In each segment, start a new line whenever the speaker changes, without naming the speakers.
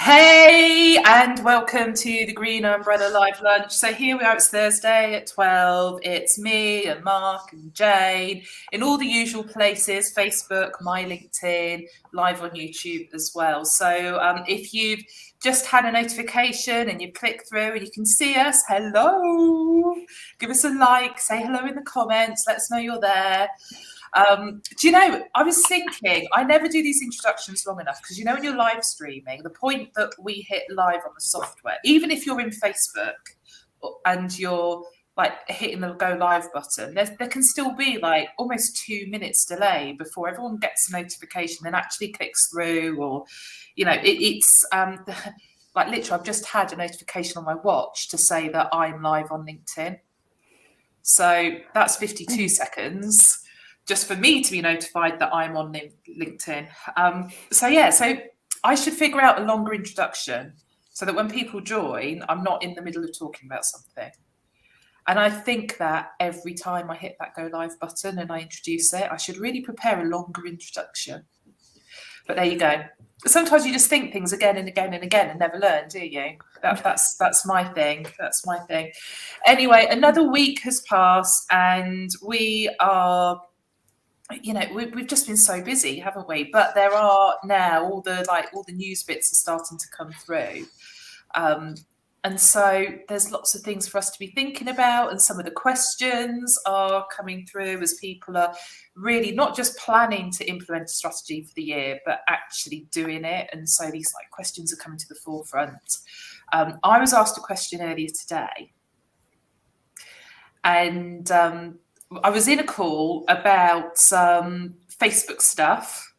Hey, and welcome to the Green Umbrella Live Lunch. So here we are, it's Thursday at 12. It's me and Mark and Jane in all the usual places, Facebook, my LinkedIn, live on YouTube as well. So if you've just had a notification and you click through and you can see us, hello, give us a like, say hello in the comments, let us know you're there. Do you know, I was thinking, I never do these introductions long enough because, you know, when you're live streaming, the point that we hit live on the software, even if you're in Facebook and you're like hitting the go live button, there can still be like almost 2 minutes delay before everyone gets a notification and actually clicks through, or, you know, it's like literally I've just had a notification on my watch to say that I'm live on LinkedIn. So that's 52 seconds. Just for me to be notified that I'm on LinkedIn. So I should figure out a longer introduction so that when people join, I'm not in the middle of talking about something. And I think that every time I hit that go live button and I introduce it, I should really prepare a longer introduction. But there you go. Sometimes you just think things again and again and again and never learn, do you? That's my thing. That's my thing. Anyway, another week has passed and we are, you know, we've just been so busy, haven't we? But there are now all the news bits are starting to come through. And so there's lots of things for us to be thinking about, and some of the questions are coming through as people are really not just planning to implement a strategy for the year, but actually doing it. And so these like questions are coming to the forefront. I was asked a question earlier today, and I was in a call about some Facebook stuff.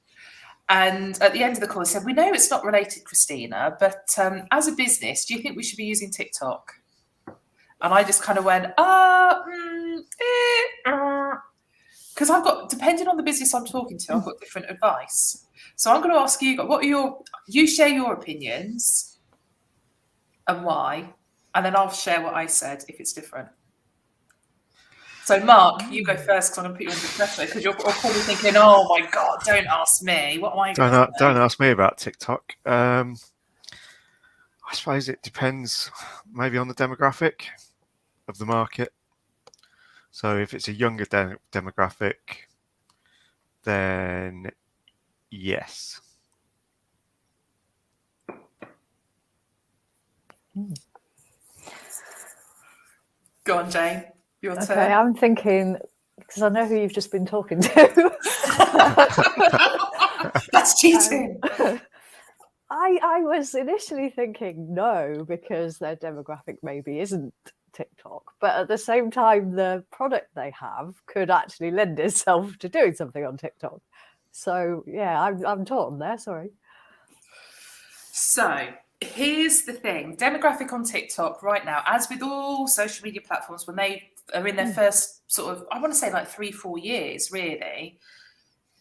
And at the end of the call, I said, we know it's not related, Christina, but as a business, do you think we should be using TikTok? And I just kind of went, because I've got, depending on the business I'm talking to, I've got different advice. So I'm going to ask you, you share your opinions and why, and then I'll share what I said if it's different. So, Mark, you go first because I'm going to put you under pressure because you're probably thinking, oh, my God, don't ask me. What am I going to say?
Don't ask me about TikTok. I suppose it depends maybe on the demographic of the market. So if it's a younger demographic, then yes.
Go on, Jane. Your turn.
Okay, I'm thinking, because I know who you've just been talking to.
That's cheating.
I was initially thinking no, because their demographic maybe isn't TikTok, but at the same time, the product they have could actually lend itself to doing something on TikTok. So yeah, I'm torn there. Sorry.
So here's the thing: demographic on TikTok right now, as with all social media platforms, when they are in their first sort of, I want to say like 3-4 years, really,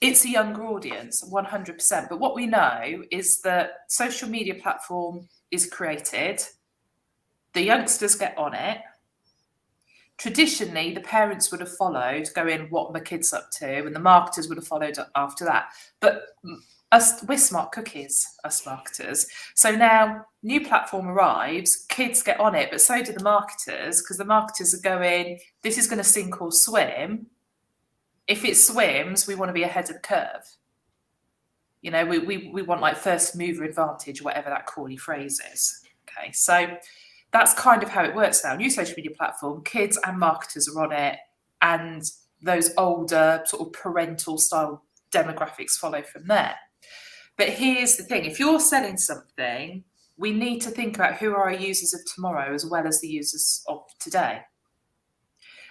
it's a younger audience, 100%. But what we know is that social media platform is created, the youngsters get on it. Traditionally, the parents would have followed, going, what are my kids up to? And the marketers would have followed after that. But we're smart cookies, us marketers. So now new platform arrives, kids get on it, but so do the marketers, because the marketers are going, this is going to sink or swim. If it swims, we want to be ahead of the curve. You know, we want like first mover advantage, whatever that corny phrase is. Okay, so that's kind of how it works now. New social media platform, kids and marketers are on it, and those older sort of parental style demographics follow from there. But here's the thing: if you're selling something, we need to think about who are our users of tomorrow as well as the users of today.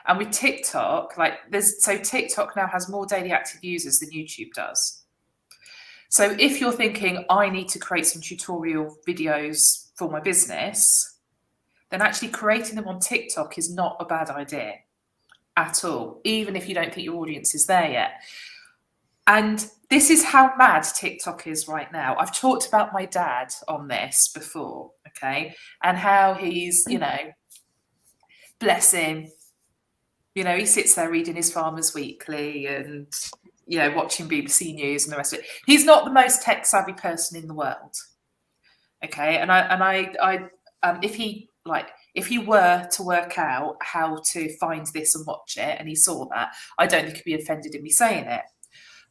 And with TikTok, so TikTok now has more daily active users than YouTube does. So if you're thinking, I need to create some tutorial videos for my business, then actually creating them on TikTok is not a bad idea at all, even if you don't think your audience is there yet. And this is how mad TikTok is right now. I've talked about my dad on this before, okay? And how he's, you know, bless him, you know, he sits there reading his Farmers Weekly and, you know, watching BBC News and the rest of it. He's not the most tech savvy person in the world. Okay, if he were to work out how to find this and watch it, and he saw that, I don't think he'd be offended in me saying it.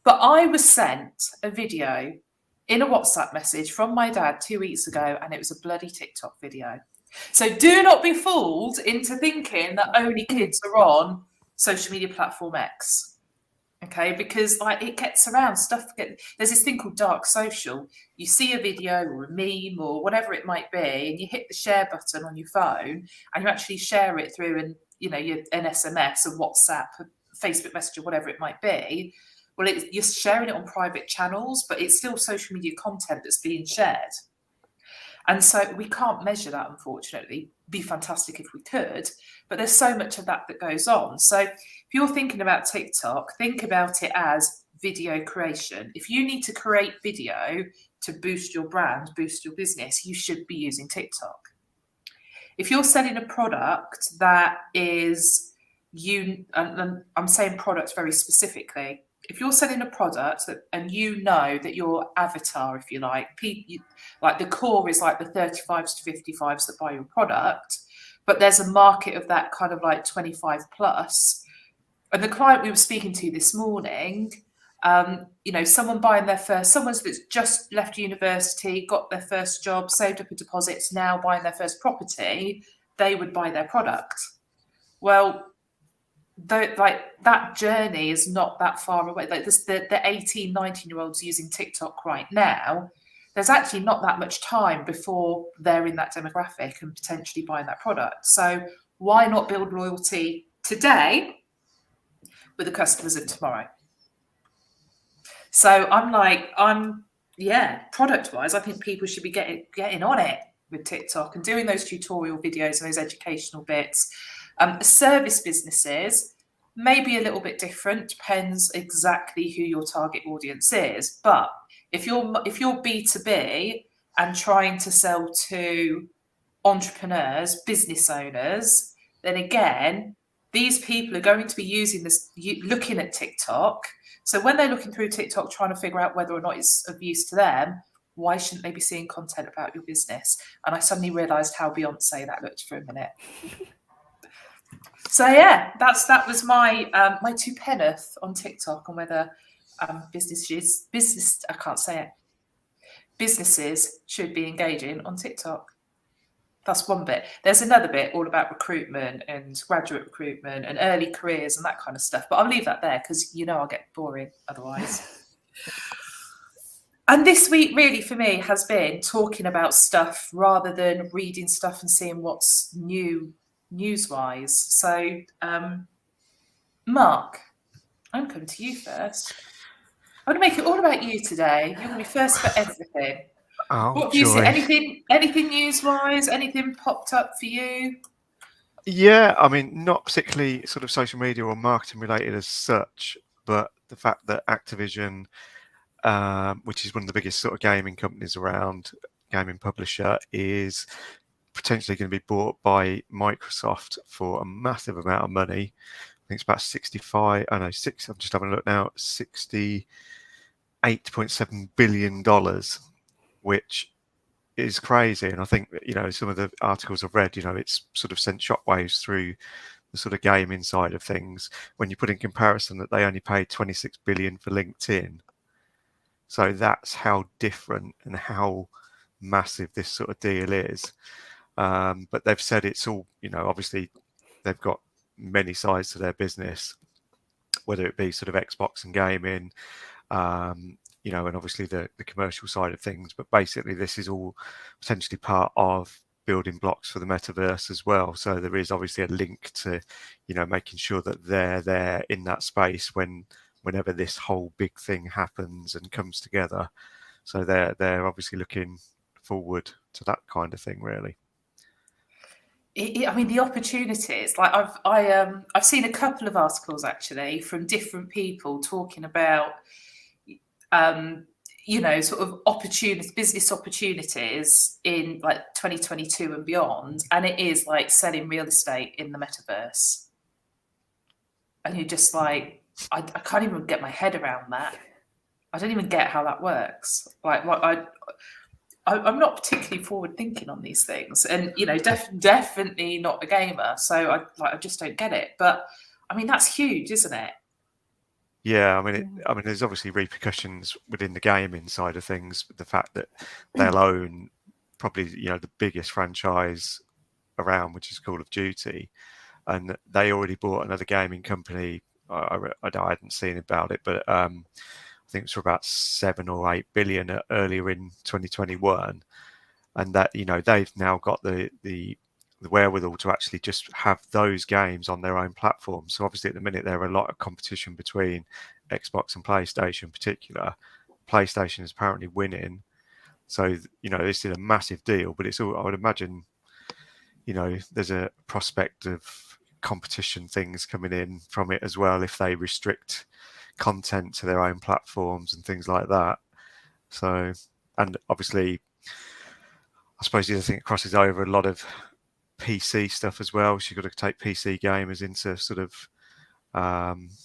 But I was sent a video in a WhatsApp message from my dad 2 weeks ago, and it was a bloody TikTok video. So do not be fooled into thinking that only kids are on social media platform X. Okay, because like it gets around there's this thing called dark social. You see a video or a meme or whatever it might be, and you hit the share button on your phone, and you actually share it through an SMS, a WhatsApp, a Facebook Messenger, whatever it might be. Well, you're sharing it on private channels, but it's still social media content that's being shared. And so we can't measure that, unfortunately. It'd be fantastic if we could, but there's so much of that goes on. So if you're thinking about TikTok, think about it as video creation. If you need to create video to boost your brand, boost your business, you should be using TikTok. If you're selling a product that is and I'm saying product very specifically, if you're selling a product and you know that your avatar, if you like, like the core is like the 35s to 55s that buy your product, but there's a market of that kind of like 25 plus. And the client we were speaking to this morning, someone that's just left university, got their first job, saved up a deposit, now buying their first property, they would buy their product. Well, that journey is not that far away. Like the 18, 19-year-olds using TikTok right now, there's actually not that much time before they're in that demographic and potentially buying that product. So why not build loyalty today with the customers of tomorrow? So product-wise, I think people should be getting on it with TikTok and doing those tutorial videos and those educational bits. Service businesses may be a little bit different, depends exactly who your target audience is. But if you're B2B and trying to sell to entrepreneurs, business owners, then again, these people are going to be using this, looking at TikTok. So when they're looking through TikTok, trying to figure out whether or not it's of use to them, why shouldn't they be seeing content about your business? And I suddenly realised how Beyonce that looked for a minute. So yeah, that was my my two penneth on TikTok on whether businesses should be engaging on TikTok. That's one bit. There's another bit all about recruitment and graduate recruitment and early careers and that kind of stuff. But I'll leave that there because I'll get boring otherwise. And this week really for me has been talking about stuff rather than reading stuff and seeing what's new news-wise. So, Mark, I'm coming to you first. I'm going to make it all about you today. You're going to be first for everything.
Oh,
what have you seen? Anything news-wise? Anything popped up for you?
Yeah, I mean, not particularly sort of social media or marketing related as such, but the fact that Activision, which is one of the biggest sort of gaming companies around, gaming publisher, is potentially going to be bought by Microsoft for a massive amount of money. I think it's about 65. I know six. I'm just having a look now. $68.7 billion, which is crazy. And I think some of the articles I've read, it's sort of sent shockwaves through the sort of gaming side of things when you put in comparison that they only paid 26 billion for LinkedIn. So that's how different and how massive this sort of deal is. But they've said it's all, obviously they've got many sides to their business, whether it be sort of Xbox and gaming, and obviously the commercial side of things. But basically this is all potentially part of building blocks for the metaverse as well. So there is obviously a link to, making sure that they're there in that space whenever this whole big thing happens and comes together. So they're obviously looking forward to that kind of thing, really.
I mean, the opportunities. Like I've seen a couple of articles actually from different people talking about, sort of business opportunities in like 2022 and beyond, and it is like selling real estate in the metaverse. And you're just like, I can't even get my head around that. I don't even get how that works. Like, I'm not particularly forward thinking on these things, and definitely not a gamer. So I just don't get it. But I mean, that's huge, isn't it?
Yeah, I mean, there's obviously repercussions within the gaming side of things. The fact that they'll own probably the biggest franchise around, which is Call of Duty, and they already bought another gaming company. I hadn't seen about it, but I think it's for about 7 or 8 billion earlier in 2021, and that they've now got the wherewithal to actually just have those games on their own platform. So obviously at the minute there are a lot of competition between Xbox and PlayStation in particular. PlayStation is apparently winning. So, this is a massive deal, but it's all, I would imagine, there's a prospect of competition things coming in from it as well if they restrict content to their own platforms and things like that. So, and obviously, I suppose the other thing that crosses over a lot of PC stuff as well. So you've got to take PC gamers into sort of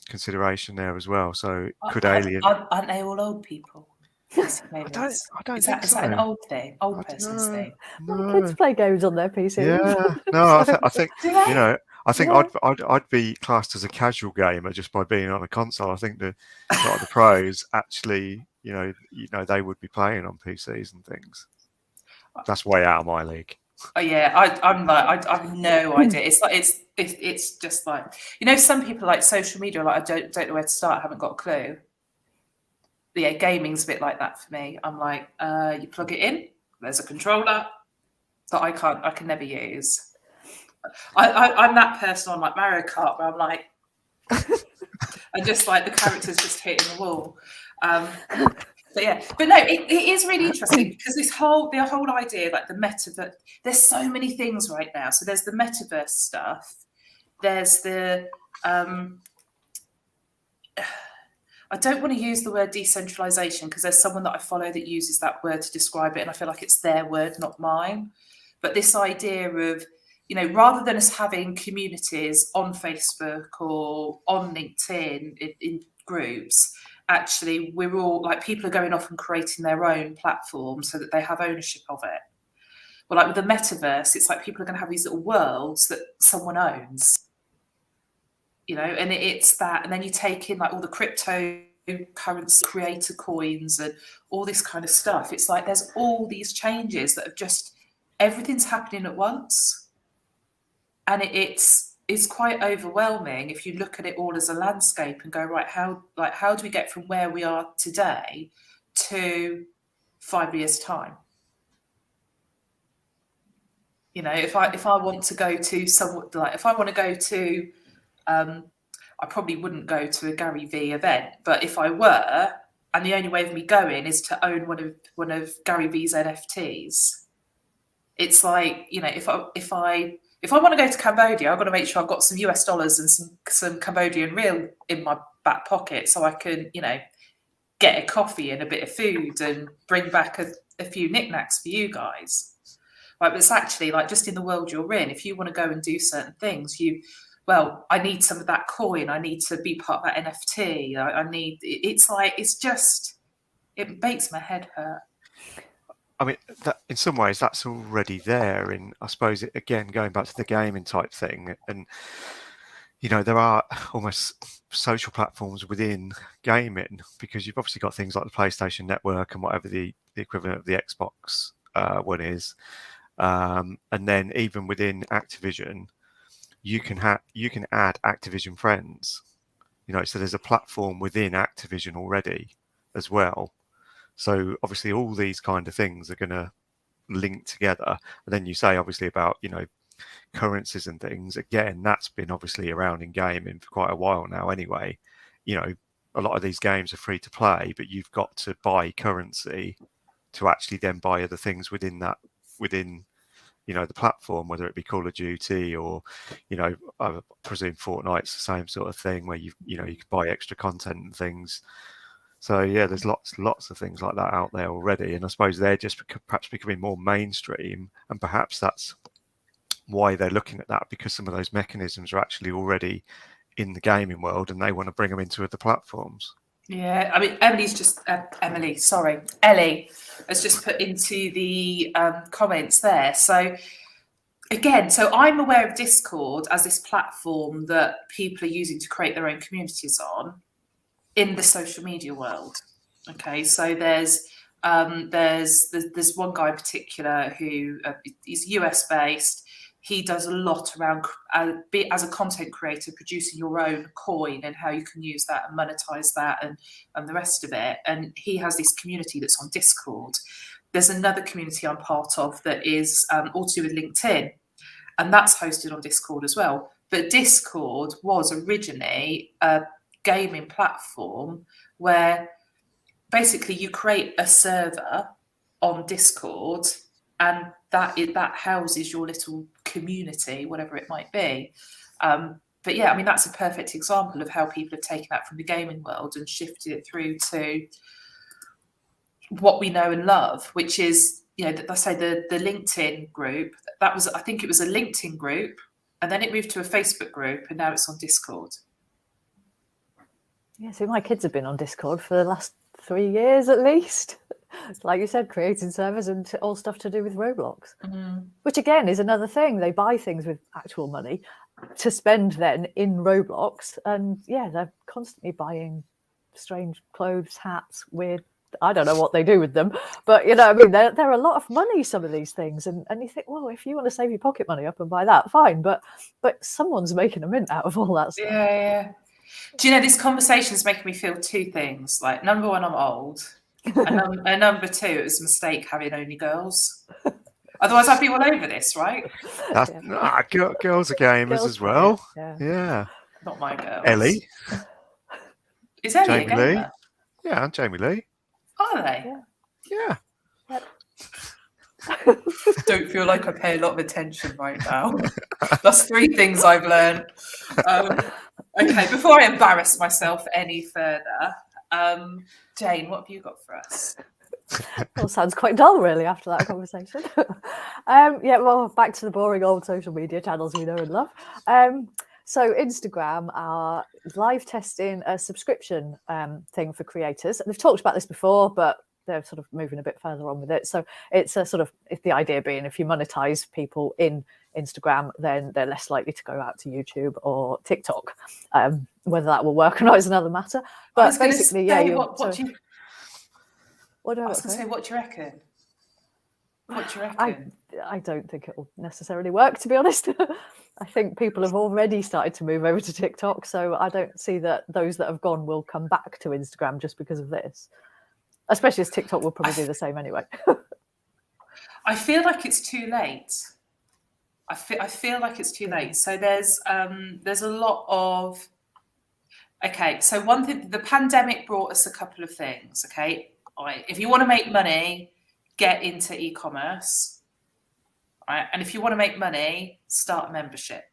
consideration there as well. So could Alien?
Aren't they all old people?
I don't
Is
think so.
that an old thing? Old person's thing?
My kids play games on their PC.
Yeah, no, I think I think I'd be classed as a casual gamer just by being on a console. I think the lot of the pros actually, they would be playing on PCs and things. That's way out of my league.
Oh yeah, I'm like I've no idea. It's like it's just like some people like social media. Like I don't know where to start. I haven't got a clue. But yeah, gaming's a bit like that for me. I'm like, you plug it in. There's a controller that I can never use. I'm that person on like Mario Kart where I'm like, I just like the characters just hitting the wall. But yeah, but no, it is really interesting because the whole idea, like the metaverse, there's so many things right now. So there's the metaverse stuff. There's the I don't want to use the word decentralization because there's someone that I follow that uses that word to describe it, and I feel like it's their word, not mine. But this idea of, rather than us having communities on Facebook or on LinkedIn in groups, actually we're all like people are going off and creating their own platform so that they have ownership of it. Well, like with the metaverse, it's like people are going to have these little worlds that someone owns. And it's that, and then you take in like all the cryptocurrency creator coins and all this kind of stuff. It's like there's all these changes that have just everything's happening at once, and it's quite overwhelming if you look at it all as a landscape and go, right, how do we get from where we are today to 5 years time? If I want to go to somewhat like if I want to go to I probably wouldn't go to a Gary V event, but if I were, and the only way of me going is to own one of Gary V's NFTs, it's like if I want to go to Cambodia, I've got to make sure I've got some US dollars and some Cambodian real in my back pocket so I can get a coffee and a bit of food and bring back a few knickknacks for you guys. Right, but it's actually like just in the world you're in. If you want to go and do certain things, I need some of that coin. I need to be part of that NFT. It makes my head hurt.
I mean, that, in some ways, that's already there. And I suppose, again, going back to the gaming type thing, and there are almost social platforms within gaming because you've obviously got things like the PlayStation Network and whatever the equivalent of the Xbox one is, and then even within Activision, you can add Activision friends. So there's a platform within Activision already as well. So obviously all these kind of things are going to link together. And then you say obviously about, currencies and things. Again, that's been obviously around in gaming for quite a while now anyway. A lot of these games are free to play, but you've got to buy currency to actually then buy other things within the platform, whether it be Call of Duty or, I presume Fortnite's the same sort of thing where you can buy extra content and things. So yeah, there's lots of things like that out there already, and I suppose they're just perhaps becoming more mainstream, and perhaps that's why they're looking at that, because some of those mechanisms are actually already in the gaming world, and they want to bring them into other platforms.
Yeah, I mean, Ellie has just put into the comments there. So again, so I'm aware of Discord as this platform that people are using to create their own communities on in the social media world. Okay, so there's one guy in particular who is US based. He does a lot around as a content creator, producing your own coin and how you can use that and monetize that and the rest of it. And he has this community that's on Discord. There's another community I'm part of that is all to do with LinkedIn, and that's hosted on Discord as well. But Discord was originally a gaming platform where basically you create a server on Discord, and that houses your little community, whatever it might be. But yeah, I mean, that's a perfect example of how people have taken that from the gaming world and shifted it through to what we know and love, which is, let's say the LinkedIn group. That was, I think it was a LinkedIn group, and then it moved to a Facebook group, and now it's on Discord.
Yeah, so my kids have been on Discord for the last 3 years at least. Like you said, creating servers and all stuff to do with Roblox, which again is another thing. They buy things with actual money to spend then in Roblox, and yeah, they're constantly buying strange clothes, hats, weird. I don't know what they do with them, but I mean, they're a lot of money, some of these things, and you think, well, if you want to save your pocket money up and buy that, fine, but someone's making a mint out of all that stuff.
Yeah. Do you know, this conversation is making me feel two things. Like, number one, I'm old, and number two, it was a mistake having only girls. Otherwise, I'd be all over this, right?
Girls are gamers
Girls
as well.
play,
Yeah.
Not my girls.
Ellie.
Is Ellie
Jamie
a gamer?
Lee. Yeah, and Jamie Lee.
Are they?
Yeah.
Don't feel like I pay a lot of attention right now. That's 3 things I've learned. Okay, before I embarrass myself any further, Jane, what have you got for us?
Well, sounds quite dull, really, after that conversation. Well, back to the boring old social media channels we know and love. So Instagram are live testing a subscription thing for creators. They've talked about this before, but they're sort of moving a bit further on with it. So it's the idea being, if you monetize people in Instagram, then they're less likely to go out to YouTube or TikTok. Whether that will work or not is another matter. But basically, what do you reckon? What do you reckon? I don't think it will necessarily work, to be honest. I think people have already started to move over to TikTok, so I don't see that those that have gone will come back to Instagram just because of this. Especially as TikTok will probably do the same anyway.
I feel like it's too late. I feel like it's too late. So there's a lot of... Okay, so one thing, the pandemic brought us a couple of things, okay? If you want to make money, get into e-commerce, right? And if you want to make money, start a membership.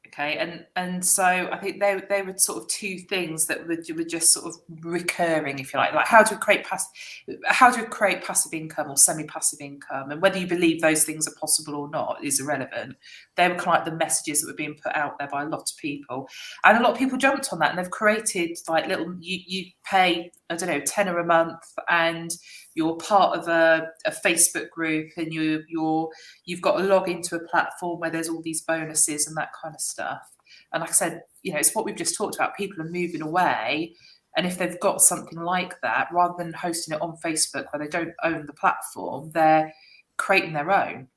Okay, and so I think they were sort of 2 things that were just sort of recurring, if you like how do we create passive income or semi-passive income, and whether you believe those things are possible or not is irrelevant. They were kind of like the messages that were being put out there by a lot of people, and a lot of people jumped on that, and they've created like little, you pay, I don't know, £10 a month, and you're part of a Facebook group, and you've got to log into a platform where there's all these bonuses and that kind of stuff. And like I said, it's what we've just talked about. People are moving away, and if they've got something like that, rather than hosting it on Facebook where they don't own the platform, they're creating their own.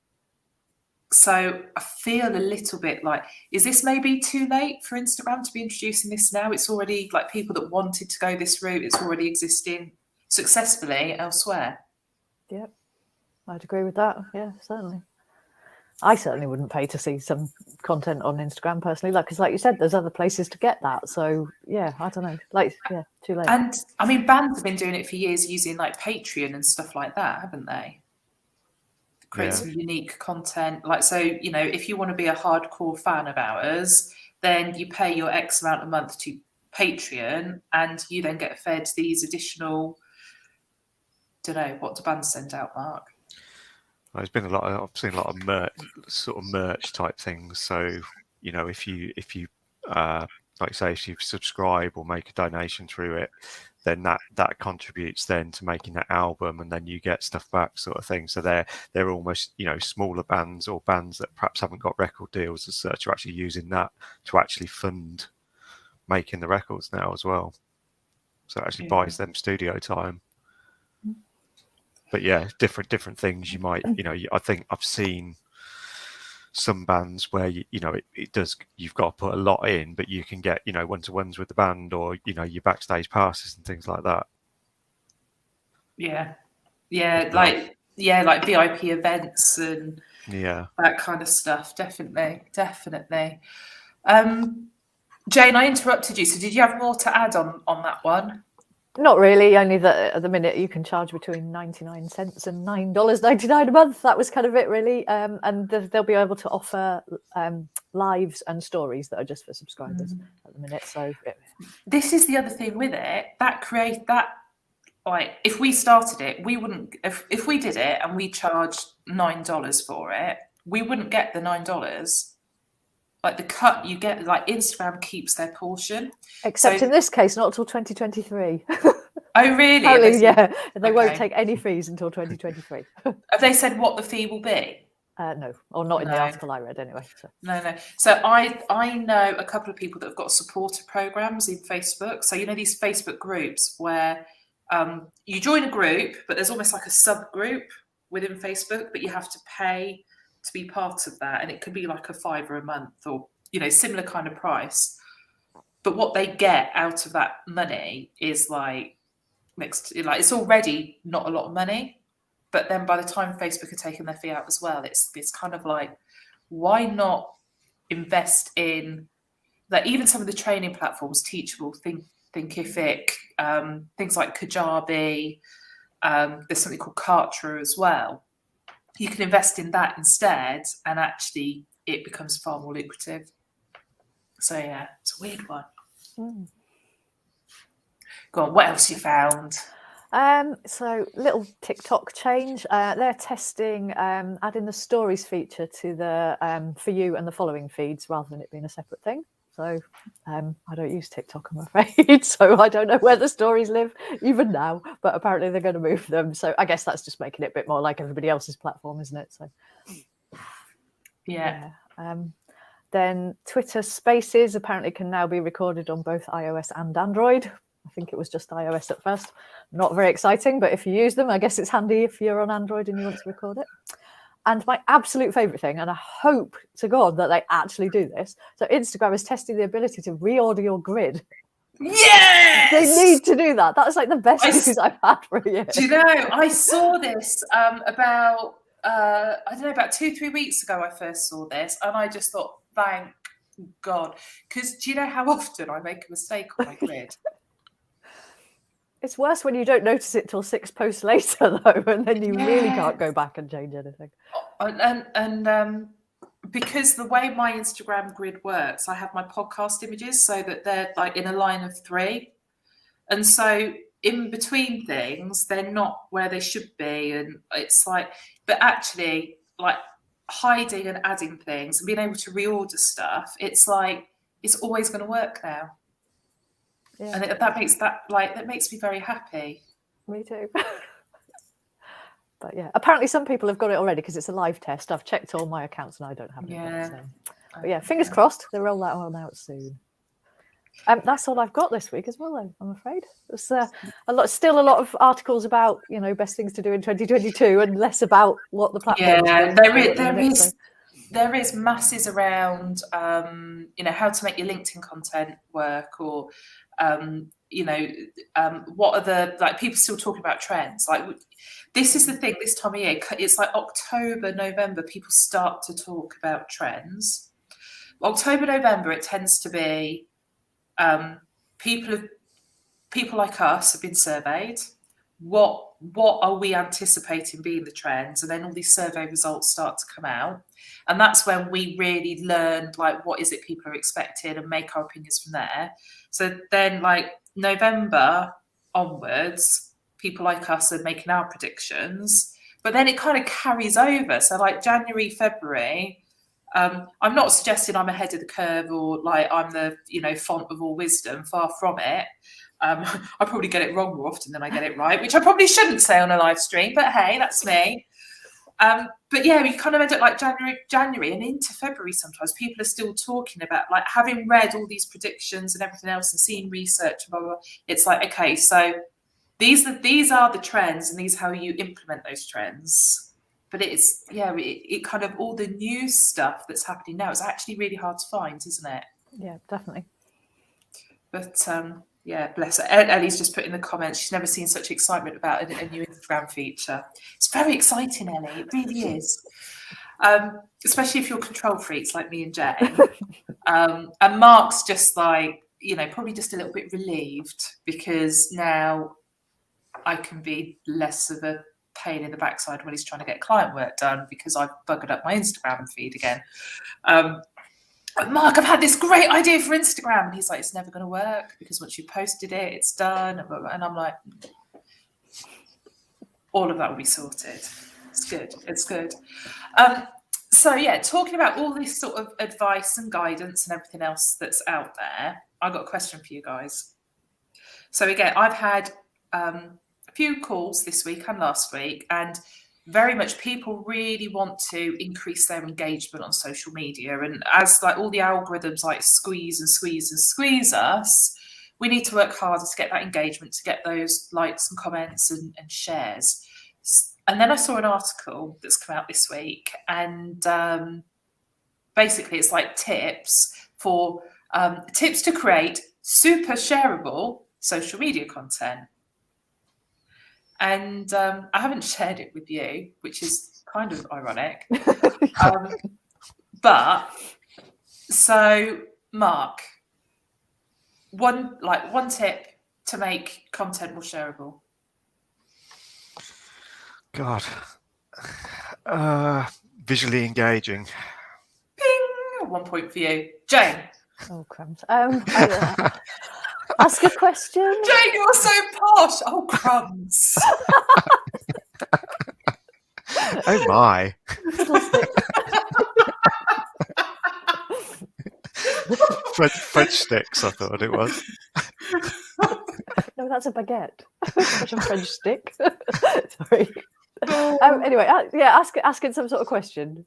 So I feel a little bit like, is this maybe too late for Instagram to be introducing this now? It's already like people that wanted to go this route, it's already existing successfully elsewhere.
Yep, I'd agree with that. Yeah, certainly. I certainly wouldn't pay to see some content on Instagram personally, because like you said, there's other places to get that. So yeah, I don't know, too late.
And I mean, bands have been doing it for years, using like Patreon and stuff like that, haven't they? Create some unique content. Like, so, if you want to be a hardcore fan of ours, then you pay your X amount a month to Patreon, and you then get fed these additional... Don't know, what do bands send out, Mark?
There's been I've seen a lot of merch type things. So, if you like you say, if you subscribe or make a donation through it, then that contributes then to making that album, and then you get stuff back, sort of thing. So they're almost, you know, smaller bands or bands that perhaps haven't got record deals as such are actually using that to actually fund making the records now as well. So it actually buys them studio time. But yeah, different things you might, you know, I think I've seen some bands where you know it does, you've got to put a lot in, but you can get, you know, one-to-ones with the band, or, you know, your backstage passes and things like that.
Yeah, like VIP events and that kind of stuff. Definitely. Jane, I interrupted you, so did you have more to add on that one?
Not really, only that at the minute you can charge between 99 cents and $9.99 a month. That was kind of it, really. And they'll be able to offer lives and stories that are just for subscribers at the minute. So
this is the other thing with it, like, if we started it, we wouldn't, if we did it and we charged $9 for it, we wouldn't get the $9. Like, the cut you get, like, Instagram keeps their portion.
Except in this case, not until 2023.
Oh, really?
Apparently, yeah. They won't take any fees until 2023.
Have they said what the fee will be?
No, or not in the article I read anyway. So.
No. So I know a couple of people that have got supporter programs in Facebook. So, you know, these Facebook groups where you join a group, but there's almost like a subgroup within Facebook, but you have to pay to be part of that, and it could be like a $5 a month, or, you know, similar kind of price. But what they get out of that money is like it's already not a lot of money, but then by the time Facebook are taking their fee out as well, it's kind of like, why not invest in, like, even some of the training platforms, Teachable, Thinkific, things like Kajabi, there's something called Kartra as well. You can invest in that instead, and actually it becomes far more lucrative. So yeah, it's a weird one. Go on, what else you found?
So little TikTok change. They're testing adding the stories feature to the For You and the following feeds rather than it being a separate thing. So I don't use TikTok, I'm afraid. So I don't know where the stories live even now, but apparently they're going to move them. So I guess that's just making it a bit more like everybody else's platform, isn't it? So
yeah.
Then Twitter Spaces apparently can now be recorded on both iOS and Android. I think it was just iOS at first. Not very exciting, but if you use them, I guess it's handy if you're on Android and you want to record it. And my absolute favourite thing, and I hope to God that they actually do this. So Instagram is testing the ability to reorder your grid.
Yes!
They need to do that. That's like the best news I've had for a year.
Do you know, I saw this about 2-3 weeks ago. I first saw this, and I just thought, thank God. Because do you know how often I make a mistake on my grid?
It's worse when you don't notice it till 6 posts later, though, and then you really can't go back and change anything.
And because the way my Instagram grid works, I have my podcast images so that they're like in a line of 3. And so in between things, they're not where they should be. And it's like, but actually, like, hiding and adding things and being able to reorder stuff, it's like, it's always going to work now. Yeah. And that makes me very happy.
Me too. But yeah, apparently some people have got it already because it's a live test. I've checked all my accounts and I don't have it yet. So. But yeah, fingers crossed they'll roll that one out soon. That's all I've got this week as well, though, I'm afraid. There's still a lot of articles about, you know, best things to do in 2022 and less about what the platform is.
There is masses around, you know, how to make your LinkedIn content work, or, you know, what are the, like, people still talking about trends. Like, this is the thing, this time of year, it's like October, November, people start to talk about trends. October, November, it tends to be people like us have been surveyed. What are we anticipating being the trends? And then all these survey results start to come out. And that's when we really learn, like, what is it people are expecting, and make our opinions from there. So then, like, November onwards, people like us are making our predictions. But then it kind of carries over. So like January, February, I'm not suggesting I'm ahead of the curve or like I'm the font of all wisdom. Far from it. I probably get it wrong more often than I get it right, which I probably shouldn't say on a live stream. But hey, that's me. But yeah, we kind of end up like January and into February. Sometimes people are still talking about, like, having read all these predictions and everything else and seeing research, blah, blah, blah. It's like, okay, so these are the trends, and these are how you implement those trends. But it's it kind of, all the new stuff that's happening now is actually really hard to find, isn't it?
Yeah, definitely.
But yeah, bless her. Ellie's just put in the comments, she's never seen such excitement about a new Instagram feature. It's very exciting, Ellie. It really is. Especially if you're control freaks like me and Jane. And Mark's just like, probably just a little bit relieved, because now I can be less of a pain in the backside when he's trying to get client work done, because I've buggered up my Instagram feed again. Mark, I've had this great idea for Instagram. And he's like, it's never going to work, because once you posted it, it's done. And I'm like, all of that will be sorted. It's good. It's good. So yeah, talking about all this sort of advice and guidance and everything else that's out there, I've got a question for you guys. So again, I've had a few calls this week and last week, and very much people really want to increase their engagement on social media. And as like all the algorithms like squeeze and squeeze and squeeze us, we need to work harder to get that engagement, to get those likes and comments and shares. And then I saw an article that's come out this week, and basically it's like tips to create super shareable social media content. And I haven't shared it with you, which is kind of ironic. But so, Mark, one tip to make content more shareable.
God, visually engaging.
Ping! 1 point for you, Jane.
Oh crumbs. Ask a question.
Jane, you're so posh. Oh, crumbs.
Oh my. French sticks, I thought it was.
No, that's a baguette. Such a French stick. Sorry. Anyway, asking some sort of question.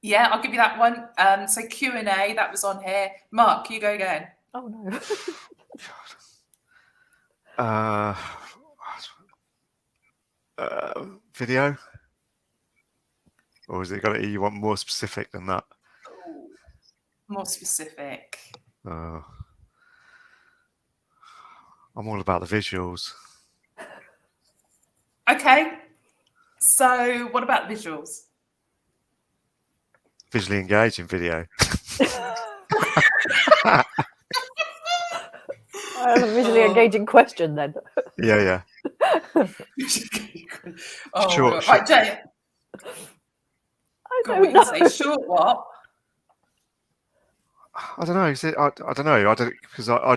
Yeah, I'll give you that one. So Q&A, that was on here. Mark, you go again.
Oh no.
Video? Or is it you want more specific than that?
More specific.
I'm all about the visuals.
Okay. So what about visuals?
Visually engaging video.
A visually engaging question then.
Yeah.
Oh,
short.
Right, Jane.
I
don't know. Say short what?
I don't know. I don't know. Because I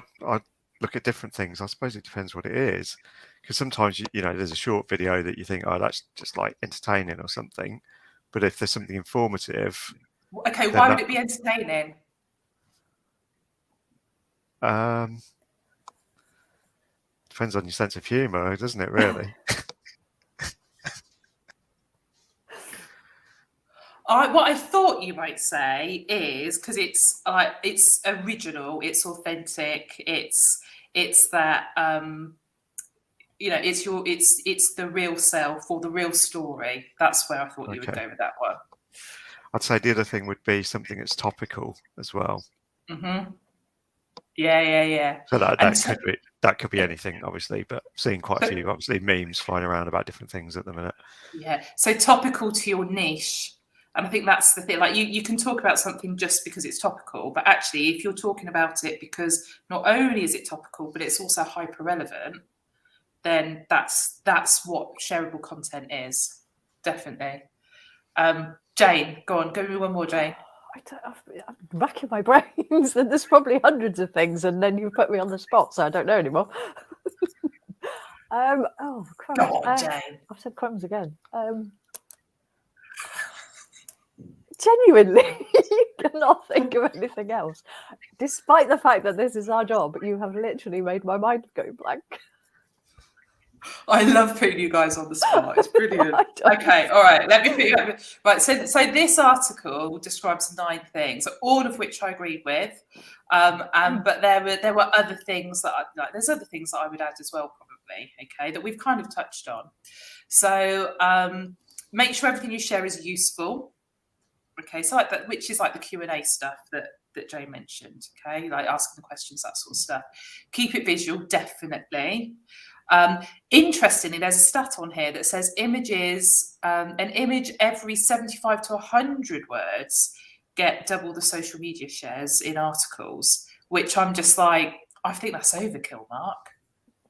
look at different things. I suppose it depends what it is. Because sometimes there's a short video that you think, oh, that's just like entertaining or something. But if there's something informative,
okay, why would it be entertaining?
Depends on your sense of humour, doesn't it? Really.
What I thought you might say is, because it's original, it's authentic, it's that it's the real self or the real story. That's where I thought you would go with that one.
I'd say the other thing would be something that's topical as well.
Mm-hmm. Yeah.
So that could be anything, obviously, but seeing quite a few obviously memes flying around about different things at the minute. Yeah.
So topical to your niche. And I think that's the thing. Like you can talk about something just because it's topical, but actually, if you're talking about it because not only is it topical, but it's also hyper relevant, then that's what shareable content is. Definitely. Jane, go on. Give me one more, Jane.
I'm racking my brains, and there's probably hundreds of things, and then you put me on the spot, so I don't know anymore. Oh, crumbs.
Go on, Jane.
I've said crumbs again. Genuinely, you cannot think of anything else. Despite the fact that this is our job, you have literally made my mind go blank.
I love putting you guys on the spot. It's brilliant.
I don't.
Okay, all right. Let me put you up. Right. So this article describes 9 things, all of which I agreed with. But there were other things that there's other things that I would add as well, probably. Okay, that we've kind of touched on. So make sure everything you share is useful. Okay, so like that, which is like the Q&A stuff that Jay mentioned. Okay, like asking the questions, that sort of stuff. Keep it visual, definitely. Interestingly, there's a stat on here that says images, an image every 75 to 100 words get double the social media shares in articles, which I'm just like, I think that's overkill, Mark.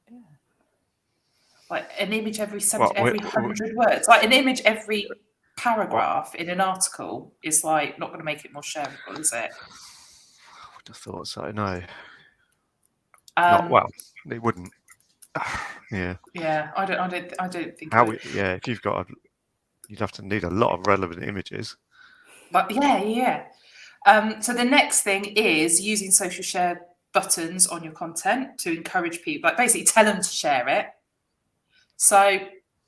Yeah.
Like an image every 100 words, like an image every paragraph in an article is like not going to make it more shareable, is it?
I would have thought so. No. Not well. It wouldn't. Yeah.
Yeah, I don't think.
If you've got, you'd need a lot of relevant images.
But yeah. So the next thing is using social share buttons on your content to encourage people, like basically tell them to share it. So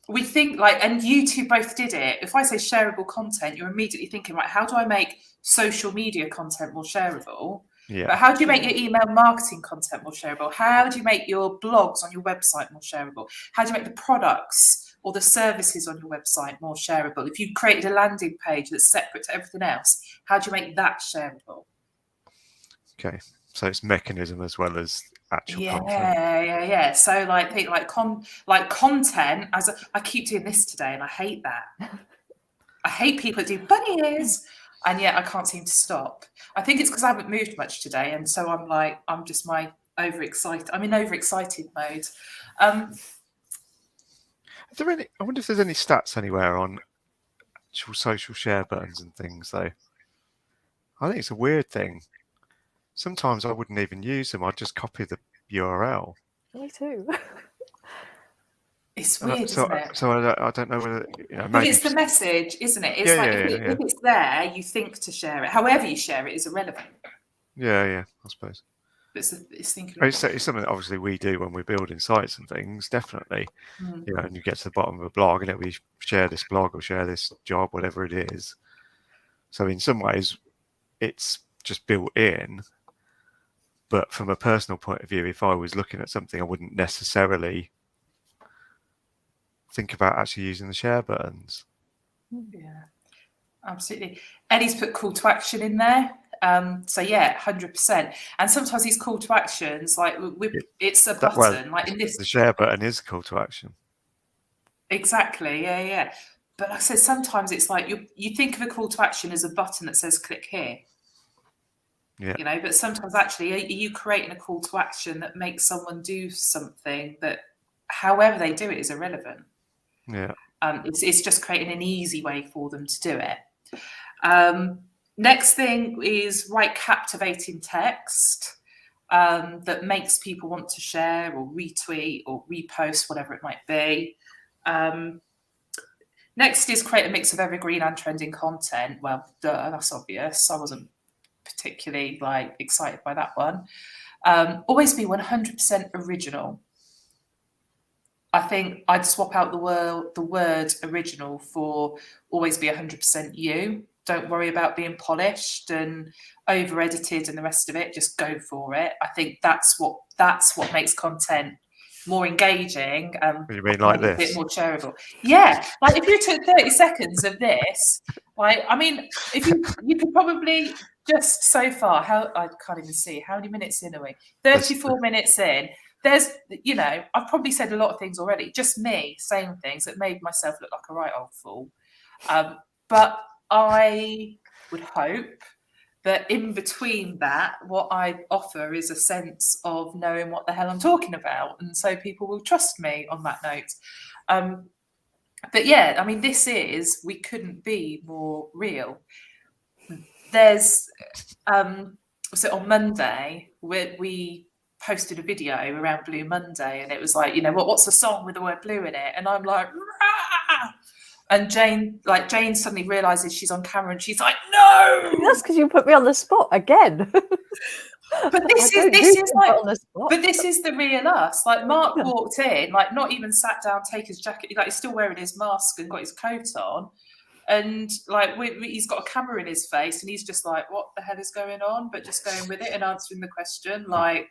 we think and YouTube both did it. If I say shareable content, you're immediately thinking, right, how do I make social media content more shareable?
Yeah.
But how do you make your email marketing content more shareable? How do you make your blogs on your website more shareable? How do you make the products or the services on your website more shareable? If you created a landing page that's separate to everything else, how do you make that shareable?
Okay, so it's mechanism as well as actual content.
Yeah. So content. I keep doing this today, and I hate that. I hate people that do bunny ears. And yet I can't seem to stop. I think it's because I haven't moved much today. And so I'm just overexcited. I'm in overexcited mode.
Are there any, I wonder if there's any stats anywhere on actual social share buttons and things, though. I think it's a weird thing. Sometimes I wouldn't even use them. I'd just copy the URL.
Me too.
It's weird, isn't it?
So I don't know whether
But it's the message, isn't it? It's if it's there, you think to share it. However you share it is irrelevant.
Yeah, I suppose.
But it's thinking.
It's something that obviously we do when we're building sites and things, definitely. And you get to the bottom of a blog and we share this blog or share this job, whatever it is. So in some ways, it's just built in. But from a personal point of view, if I was looking at something, I wouldn't necessarily think about actually using the share buttons.
Yeah, absolutely. Eddie's put call to action in there. So yeah, 100%. And sometimes these call to actions, it's a button, like in this.
The share button is a call to action.
Exactly. Yeah. But like I said, sometimes it's like you think of a call to action as a button that says click here.
Yeah.
But sometimes actually, are you creating a call to action that makes someone do something that, however they do it, is irrelevant?
Yeah.
It's just creating an easy way for them to do it. Next thing is write captivating text that makes people want to share or retweet or repost, whatever it might be. Next is create a mix of evergreen and trending content. Well, that's obvious. I wasn't particularly excited by that one. Always be 100% original. I think I'd swap out the word original for always be 100% you. Don't worry about being polished and over edited and the rest of it. Just go for it. I think that's what makes content more engaging.
You mean like this?
A bit more shareable. Yeah, like if you took 30 seconds of this, if you could probably just so far, I can't even see how many minutes in are we? 34 minutes in. There's, I've probably said a lot of things already, just me saying things that made myself look like a right old fool. But I would hope that in between that, what I offer is a sense of knowing what the hell I'm talking about. And so people will trust me on that note. But yeah, we couldn't be more real. There's, so on Monday, we posted a video around Blue Monday, and it was like, what's the song with the word blue in it? And I'm like, rah! And Jane suddenly realizes she's on camera and she's like, no.
That's because you put me on the spot again.
But this is the real us. Like Mark walked in, like not even sat down, take his jacket, like he's still wearing his mask and got his coat on. And like he's got a camera in his face and he's just like, what the hell is going on? But just going with it and answering the question. Like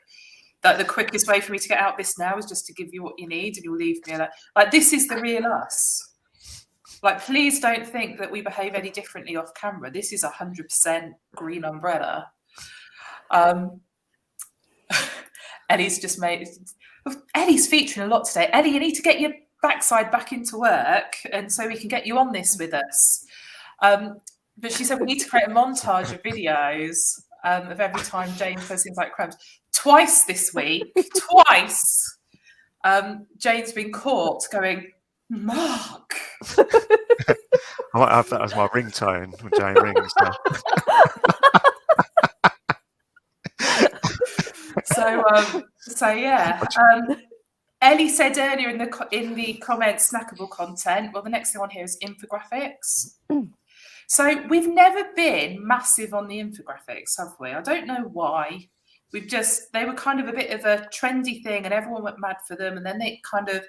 that the quickest way for me to get out this now is just to give you what you need and you'll leave me alone. Like this is the real us. Like, please don't think that we behave any differently off camera. This is 100% green umbrella. Ellie's featuring a lot today. Ellie, you need to get your backside back into work, and so we can get you on this with us. But she said we need to create a montage of videos of every time Jane says things like crumbs. Twice this week, twice, Jane's been caught going, Mark.
I might have that as my ringtone when Jane rings.
So yeah. Ellie said earlier in the comments, snackable content. Well, the next thing on here is infographics. So we've never been massive on the infographics, have we? I don't know why. They were kind of a bit of a trendy thing and everyone went mad for them, and then they kind of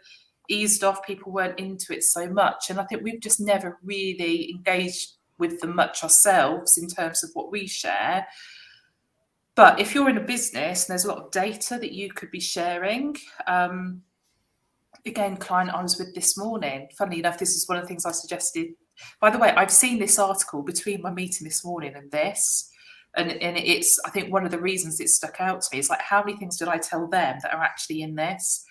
eased off. People weren't into it so much, and I think we've just never really engaged with them much ourselves in terms of what we share. But if you're in a business and there's a lot of data that you could be sharing, again, client I was with this morning, funnily enough, this is one of the things I suggested. By the way, I've seen this article between my meeting this morning and this, and it's, I think one of the reasons it stuck out to me is like, how many things did I tell them that are actually in this?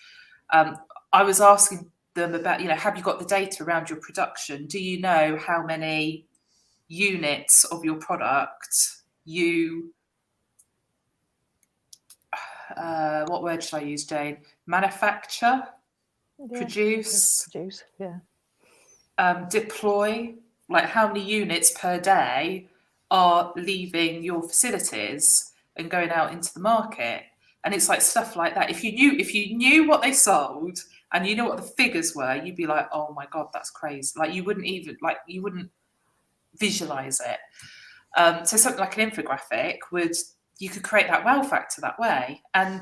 I was asking them about, have you got the data around your production? Do you know how many units of your product you, what word should I use, Jane? Manufacture, produce, deploy, like how many units per day are leaving your facilities and going out into the market? And it's like stuff like that. If you knew what they sold and you know what the figures were, you'd be like, oh my God, that's crazy. Like you wouldn't visualize it. So something like an infographic you could create that wow factor that way and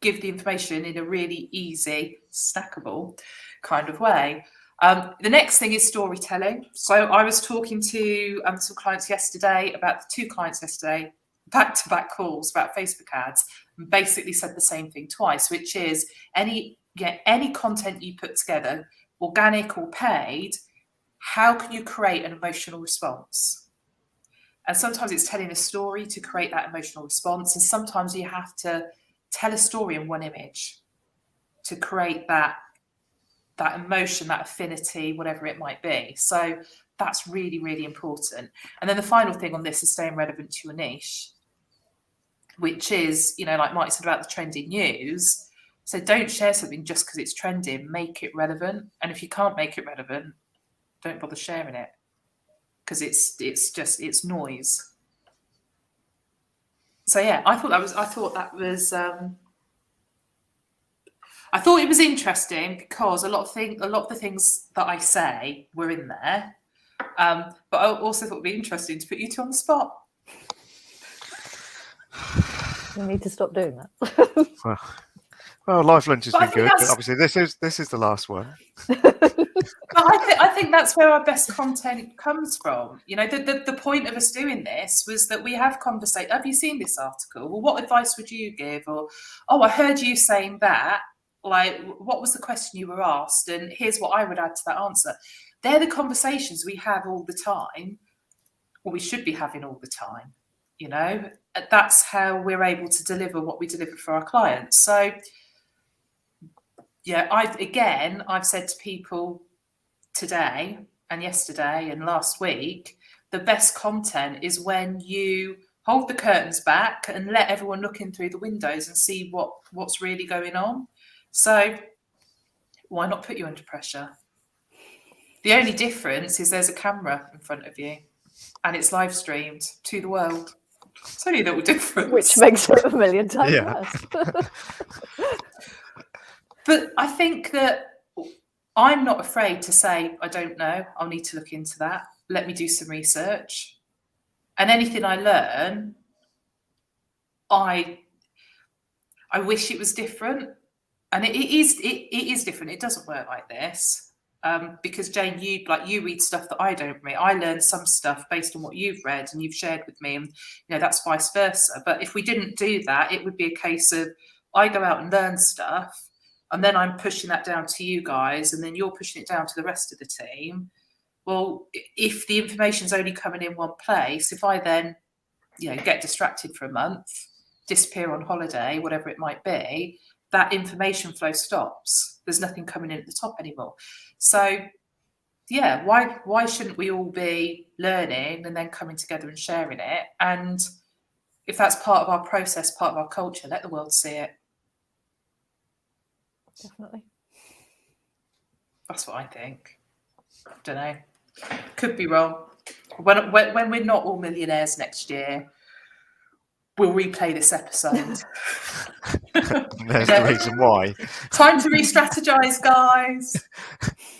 give the information in a really easy, snackable kind of way. The next thing is storytelling. So I was talking to some clients yesterday, back-to-back calls about Facebook ads, and basically said the same thing twice, which is any content you put together, organic or paid, how can you create an emotional response? And sometimes it's telling a story to create that emotional response, and sometimes you have to tell a story in one image to create that emotion, that affinity, whatever it might be. So that's really, really important. And then the final thing on this is staying relevant to your niche, which is, like Marty said about the trendy news. So don't share something just because it's trending, make it relevant. And if you can't make it relevant, don't bother sharing it, because it's noise. So yeah, I thought it was interesting because a lot of the things that I say were in there, but I also thought it'd be interesting to put you two on the spot.
You need to stop doing that.
Well, live lunch has been good, but obviously this is the last one.
But I think that's where our best content comes from. The point of us doing this was that we have conversation. Have you seen this article? Well, what advice would you give? Or, oh, I heard you saying that. Like, what was the question you were asked? And here's what I would add to that answer. They're the conversations we have all the time, or we should be having all the time. That's how we're able to deliver what we deliver for our clients. So, yeah, I've said to people today and yesterday and last week, the best content is when you hold the curtains back and let everyone look in through the windows and see what's really going on. So why not put you under pressure? The only difference is there's a camera in front of you and it's live streamed to the world. It's only a little difference.
Which makes it a million times worse.
But I think that I'm not afraid to say, I don't know, I'll need to look into that. Let me do some research. And anything I learn, I wish it was different. And it is different. It doesn't work like this. Because Jane, you read stuff that I don't read. I learn some stuff based on what you've read and you've shared with me, and that's vice versa. But if we didn't do that, it would be a case of I go out and learn stuff, and then I'm pushing that down to you guys, and then you're pushing it down to the rest of the team. Well, if the information's only coming in one place, if I then get distracted for a month, disappear on holiday, whatever it might be, that information flow stops. There's nothing coming in at the top anymore. So, yeah, why shouldn't we all be learning and then coming together and sharing it? And if that's part of our process, part of our culture, let the world see it.
Definitely.
That's what I think. Don't know. Could be wrong. When we're not all millionaires next year, we'll replay this episode.
There's the reason why.
Time to re-strategize, guys.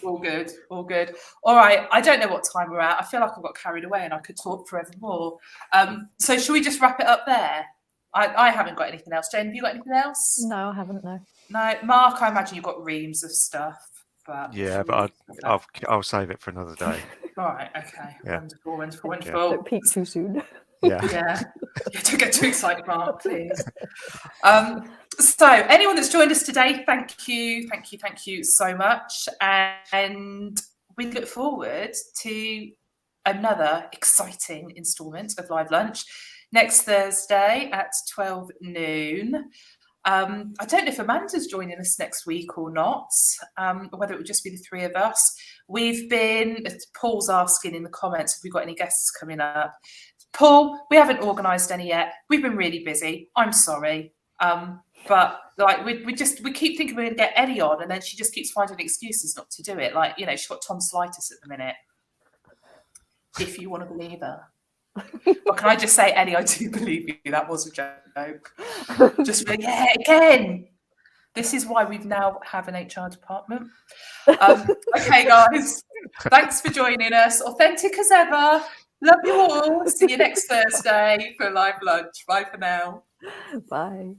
All good. All right. I don't know what time we're at. I feel like I got carried away and I could talk forever more. So should we just wrap it up there? I haven't got anything else. Jane, have you got anything else?
No, I haven't, no.
No. Mark, I imagine you've got reams of stuff. But
yeah, but I'll save it for another day.
All right. Okay.
Yeah.
Wonderful.
Don't peak too soon.
Yeah.
Don't get too excited, Mark, please. So anyone that's joined us today, thank you so much. And we look forward to another exciting instalment of Live Lunch next Thursday at 12 noon. I don't know if Amanda's joining us next week or not, whether it would just be the three of us. Paul's asking in the comments if we've got any guests coming up. Paul, we haven't organised any yet. We've been really busy. I'm sorry. But we keep thinking we're going to get Ellie on, and then she just keeps finding excuses not to do it. She's got tonsillitis at the minute. If you want to believe her. But can I just say, Ellie, I do believe you. That was a joke. Just again. This is why we've now have an HR department. Okay, guys. Thanks for joining us. Authentic as ever. Love you all. See you next Thursday for Live Lunch. Bye for now.
Bye.